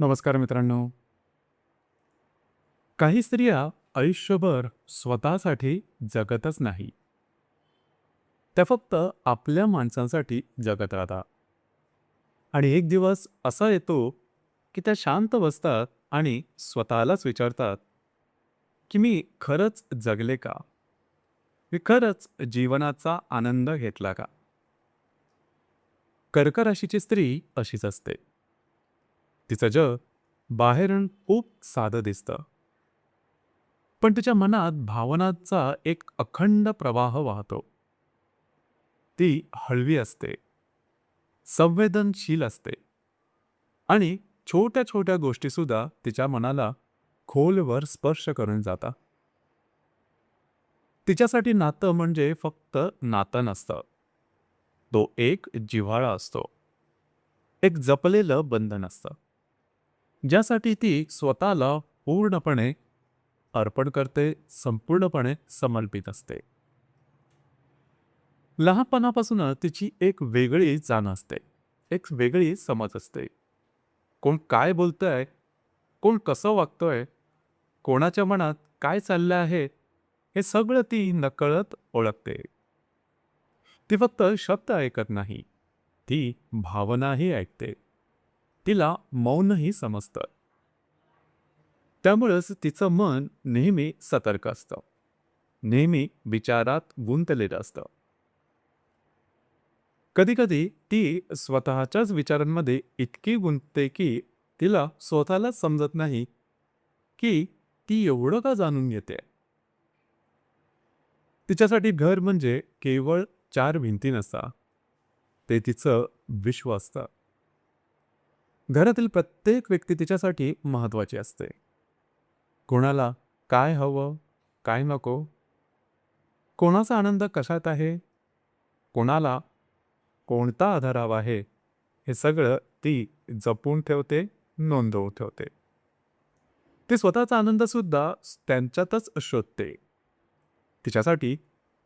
नमस्कार मित्रांनो. काही स्त्रिया आयुष्यभर स्वतःसाठी जगतच नाही. त्या फक्त आपल्या माणसांसाठी जगत राहतात. आणि एक दिवस असा येतो की त्या शांत बसतात आणि स्वतःलाच विचारतात की मी खरंच जगले का? मी खरंच जीवनाचा आनंद घेतला का? कर्क राशीची स्त्री अशीच असते. तिचं जग बाहेरून खूप साधं दिसतं, पण तिच्या मनात भावनांचा एक अखंड प्रवाह वाहतो. ती हळवी असते, संवेदनशील असते आणि छोट्या छोट्या गोष्टीसुद्धा तिच्या मनाला खोलवर स्पर्श करून जातात. तिच्यासाठी नातं म्हणजे फक्त नातं नसतं. तो एक जिव्हाळा असतो, एक जपलेलं बंधन असतं, ज्यासाठी ती स्वतःला पूर्णपणे अर्पण करते, संपूर्णपणे समर्पित असते. लहानपणापासूनच तिची एक वेगळी जाण असते, एक वेगळी समज असते. कोण काय बोलतंय, कोण कसं वागतोय, कोणाच्या मनात काय चाललं आहे, हे सगळं ती नकळत ओळखते. ती फक्त शब्द ऐकत नाही, ती भावनाही ऐकते. तिला मौनही समजतं. त्यामुळेच तिचं मन नेहमी सतर्क असतं, नेहमी विचारात गुंतलेलं असतं. कधी-कधी ती स्वतःच्याच विचारांमध्ये इतकी गुंतते की तिला स्वतःलाच समजत नाही की ती एवढं का जाणून घेते. तिच्यासाठी घर म्हणजे केवळ चार भिंती नसतात, ते तिचं विश्व असतं. घरातील प्रत्येक व्यक्ती तिच्यासाठी महत्त्वाची असते. कोणाला काय हवं, काय नको, कोणाचा आनंद कशात आहे, कोणाला कोणता आधार हवा आहे, हे सगळं ती जपून ठेवते, नोंदवून ठेवते. ती स्वतःचा आनंदसुद्धा त्यांच्यातच शोधते. तिच्यासाठी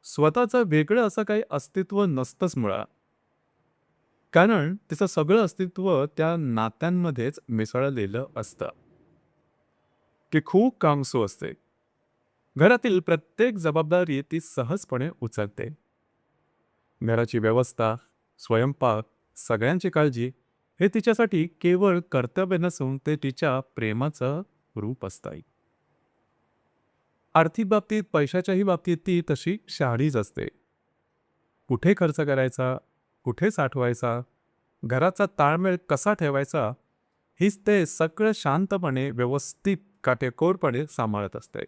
स्वतःचं वेगळं असं काही अस्तित्व नसतंच मुळात. कारण तिचं सगळं अस्तित्व त्या नात्यांमध्येच मिसळलेलं असतं. ती खूप कामसू असते. घरातील प्रत्येक जबाबदारी ती सहजपणे उचलते. घराची व्यवस्था, स्वयंपाक, सगळ्यांची काळजी हे तिच्यासाठी केवळ कर्तव्य नसून ते तिच्या प्रेमाचं रूप असतं. आर्थिक बाबतीत, पैशाच्याही बाबतीत ती तशी शहाळीच असते. कुठे खर्च करायचा, कुठे साठवायचा, घराचा ताळमेळ कसा ठेवायचा, हीच ते सगळं शांतपणे, व्यवस्थित, काटेकोरपणे सांभाळत असते.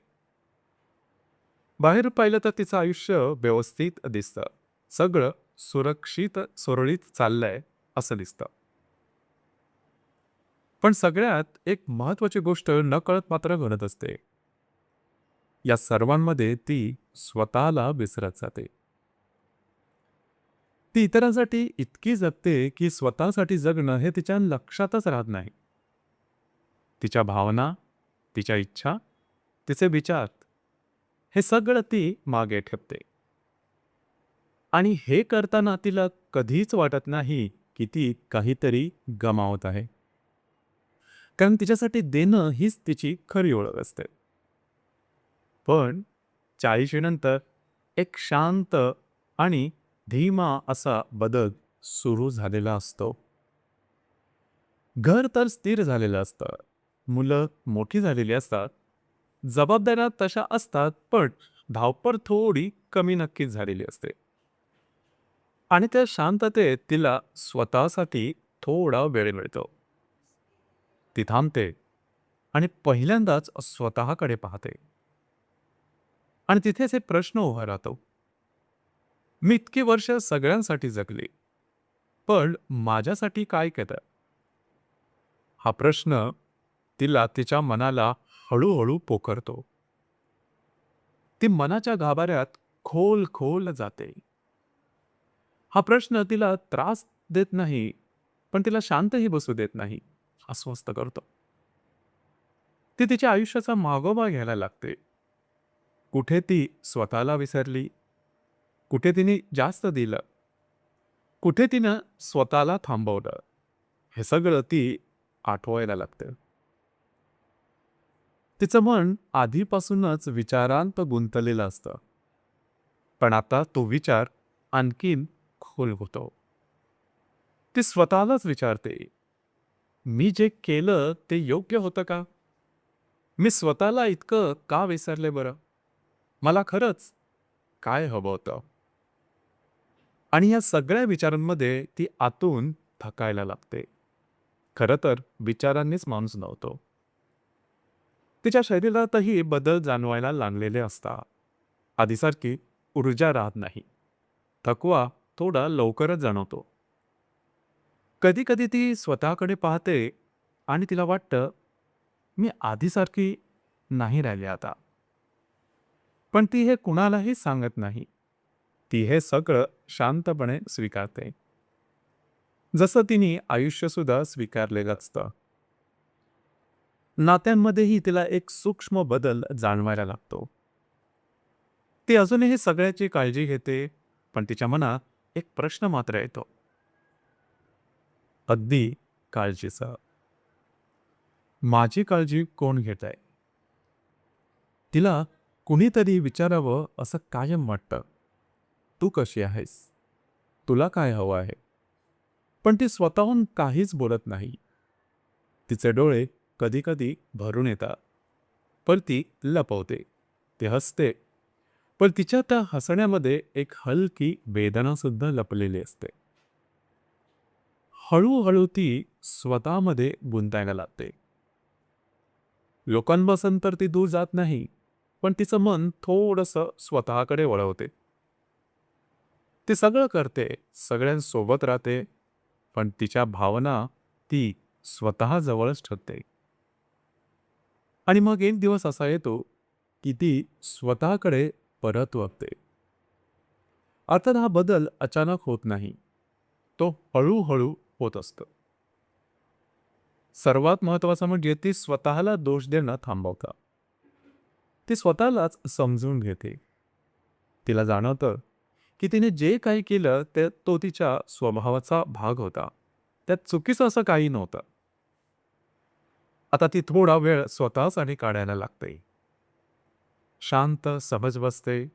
बाहेर पाहिलं तर तिचं आयुष्य व्यवस्थित दिसतं. सगळं सुरक्षित, सुरळीत चाललंय असं दिसतं. पण सगळ्यात एक महत्त्वाची गोष्ट नकळत मात्र घडत असते. या सर्वांमध्ये ती स्वतःला विसरत जाते. ती इतरांसाठी इतकी जगते की स्वतःसाठी जगणं हे तिच्या लक्षातच राहत नाही. तिच्या भावना, तिच्या इच्छा, तिचे विचार हे सगळं ती मागे ठेवते. आणि हे करताना तिला कधीच वाटत नाही की ती काहीतरी गमावत आहे. कारण तिच्यासाठी देणं हीच तिची खरी ओळख असते. पण 40शी नंतर एक शांत आणि धीमा असा बदल सुरू झालेला असतो. घर तर स्थिर झालेलं असतं. मुलं मोठी झालेली असतात. जबाबदाऱ्या तशा असतात, पण धावपळ थोडी कमी नक्कीच झालेली असते. आणि त्या शांततेत तिला स्वतःसाठी थोडा वेळ मिळतो. ती थांबते आणि पहिल्यांदाच स्वतःकडे पाहते. आणि तिथेच एक प्रश्न उभा राहतो. मी इतकी वर्ष सगळ्यांसाठी जगली, पण माझ्यासाठी काय केलं? हा प्रश्न तिला तिच्या मनाला हळूहळू पोखरतो. ती मनाच्या गाभाऱ्यात खोल खोल जाते. हा प्रश्न तिला त्रास देत नाही, पण तिला शांतही बसू देत नाही, अस्वस्थ करतो. ती तिच्या आयुष्याचा मागोवा घ्यायला लागते. कुठे ती स्वतःला विसरली, कुठे तिने जास्त दिलं, कुठे तिनं स्वतःला थांबवलं. हे सगळं ती आठवायला लागतं. तिचं मन आधीपासूनच विचारांत गुंतलेलं असतं, पण आता तो विचार आणखीन खोल होतो. ती स्वतःलाच विचारते, मी जे केलं ते योग्य होतं का? मी स्वतःला इतकं का विसरले बरं? मला खरंच काय हवं होतं? आणि या सगळ्या विचारांमध्ये ती आतून थकायला लागते. खरं तर विचारांनीच माणूस नव्हतो. तिच्या शरीरातही बदल जाणवायला लागलेले असतात. आधीसारखी ऊर्जा राहत नाही. थकवा थोडा लवकरच जाणवतो. कधी कधी ती स्वतःकडे पाहते आणि तिला वाटतं, मी आधीसारखी नाही राहिली आता. पण ती हे कुणालाही सांगत नाही. ती हे सगळं शांतपणे स्वीकारते. जसं तिने आयुष्यसुद्धा स्वीकारलेलं असतं. नात्यांमध्येही तिला एक सूक्ष्म बदल जाणवायला लागतो. ती अजूनही सगळ्याची काळजी घेते, पण तिच्या मनात एक प्रश्न मात्र येतो. अगदी काळजीचा. माझी काळजी कोण घेत आहे? तिला कुणीतरी विचारावं असं कायम वाटतं. तू कशी आहेस? तुला काय हवं आहे? पण ती स्वतःहून काहीच बोलत नाही. तिचे डोळे कधी-कधी भरून येतात. पण ती लपवते. ती हसते. पण तिच्या त्या हसण्यामध्ये एक हलकी वेदनासुद्धा लपलेली असते. हळूहळू ती स्वतःमध्ये गुंतायला लागते. लोकांपासून तर ती दूर जात नाही, पण तिचं मन थोडंसं स्वतःकडे वळवते. ती सगळं करते, सगळ्यांसोबत राहते, पण तिच्या भावना ती स्वतः जवळच ठेवते. आणि मग एक दिवस असा येतो की ती स्वतःकडे परत बघते. अर्थात हा बदल अचानक होत नाही. तो हळूहळू होत असतो. सर्वात महत्त्वाचं म्हणजे ती स्वतःला दोष देणं थांबवतं. ती स्वतःलाच समजून घेते. तिला जाणवतं की तिने जे काही केलं ते तो तिच्या स्वभावाचा भाग होता. त्यात चुकीचं असं काही नव्हतं. आता ती थोडा वेळ स्वतःसाठी काढायला लागते. शांत सहज बसते.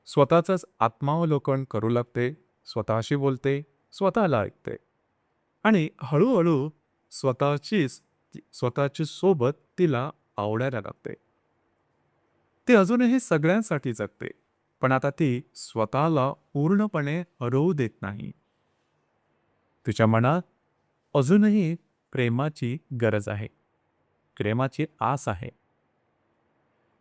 स्वतःचंच आत्मावलोकन करू लागते. स्वतःशी बोलते. स्वतःला ऐकते. आणि हळूहळू स्वतःची सोबत तिला आवडायला लागते. ती अजूनही सगळ्यांसाठी जगते, पण आता ती स्वतःला पूर्णपणे हरवू देत नाही. तिच्या मनात अजूनही प्रेमाची गरज आहे. प्रेमाची आस आहे.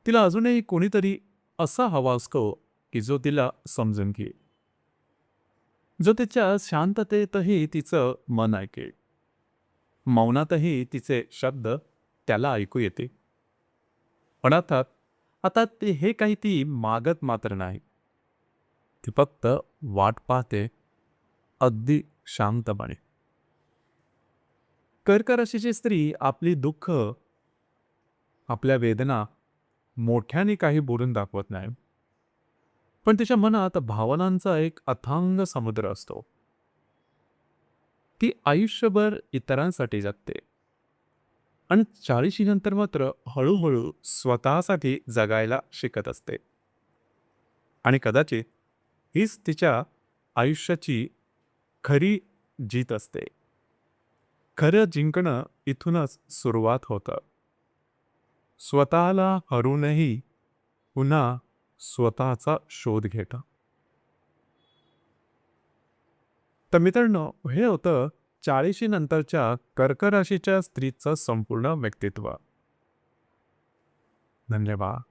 तिला अजूनही कोणीतरी असा हवा असतो की जो तिला समजून घेईल, जो तिच्या शांततेतही तिचं मन ऐकेल, मौनातही तिचे शब्द त्याला ऐकू येते. पण अर्थात आता हे काही ती मागत मात्र नाही. ती फक्त वाट पाहते, अगदी शांतपणे. कर्क राशीची स्त्री आपली दुःख, आपल्या वेदना मोठ्याने काही बोलून दाखवत नाही. पण तिच्या मनात भावनांचा एक अथांग समुद्र असतो. ती आयुष्यभर इतरांसाठी जगते आणि 40शी नंतर मात्र हळूहळू स्वतःसाठी जगायला शिकत असते. आणि कदाचित हीच तिच्या आयुष्याची खरी जीत असते. खरं जिंकणं इथूनच सुरुवात होतं. स्वतःला हरूनही पुन्हा स्वतःचा शोध घेणं. तर मित्रांनो, हे होतं 40शी नंतरच्या कर्क राशीच्या स्त्रीचं संपूर्ण व्यक्तित्व. धन्यवाद.